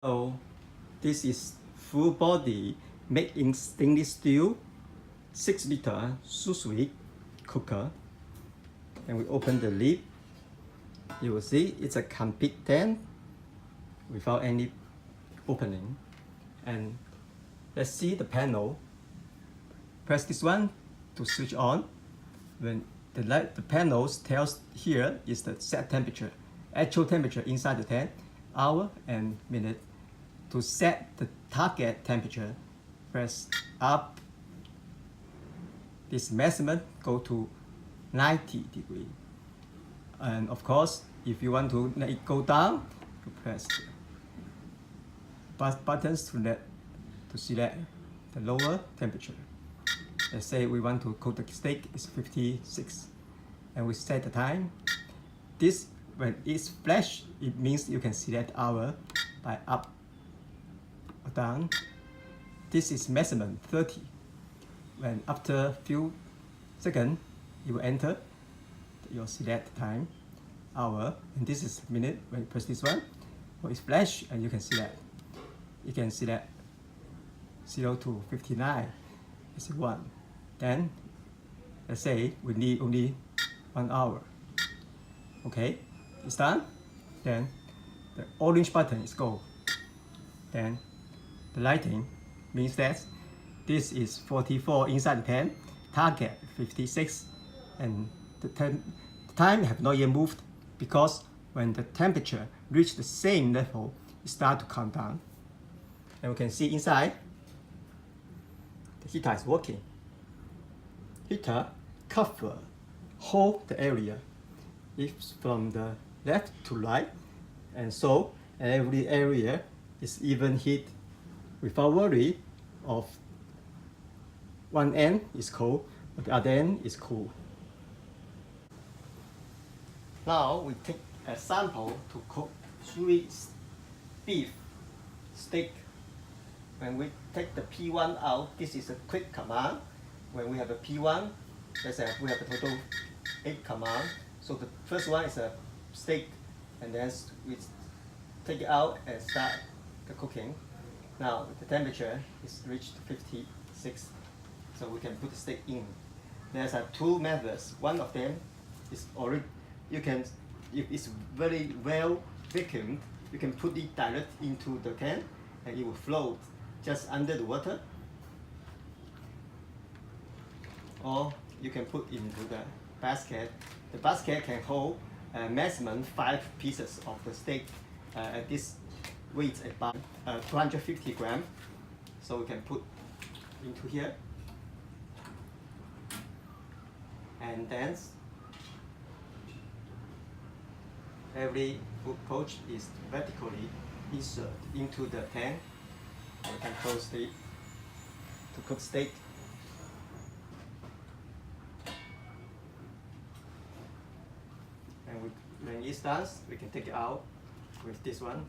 So this is full body made in stainless steel 6-liter Sous Vide Cooker. And we open the lid. You will see it's a complete tent without any opening. And let's see the panel. Press this one to switch on. When the panels tells here is the set temperature, actual temperature inside the tent, hour and minute. To set the target temperature, press up. This measurement go to 90 degrees. And of course, if you want to let it go down, you press buttons to select the lower temperature. Let's say we want to cook the steak is 56, and we set the time. This, when it's flash, it means you can select hour by up or down. This is measurement 30. When after few seconds, you will enter, you'll select time, hour, and this is minute. When you press this one, well, it's flash, and you can select. You can select 0 to 59. It's 1. Then let's say we need only 1 hour. Okay, it's done. Then the orange button is go. Then the lighting means that this is 44 inside the tent, target 56, and the time have not yet moved, because when the temperature reach the same level, it start to count down. And we can see inside the heater is working. Heater cover hold the area. It's from the left to right, and so every area is even heat without worry of one end is cold, but the other end is cool. Now we take a sample to cook sweet beef steak. When we take the P1 out, this is a quick command. When we have a P1, let's say we have a total 8 commands. So the first one is a steak, and then we take it out and start the cooking. Now the temperature is reached 56, so we can put the steak in. There's 2 methods. One of them is already, if it's very well vacuumed, you can put it direct into the can and it will float just under the water. Or you can put into the basket. The basket can hold maximum 5 pieces of the steak. At this weight about 250 grams. So we can put into here. And then every food pouch is vertically inserted into the pan. We can close it to cook steak. And when it's done, we can take it out with this one.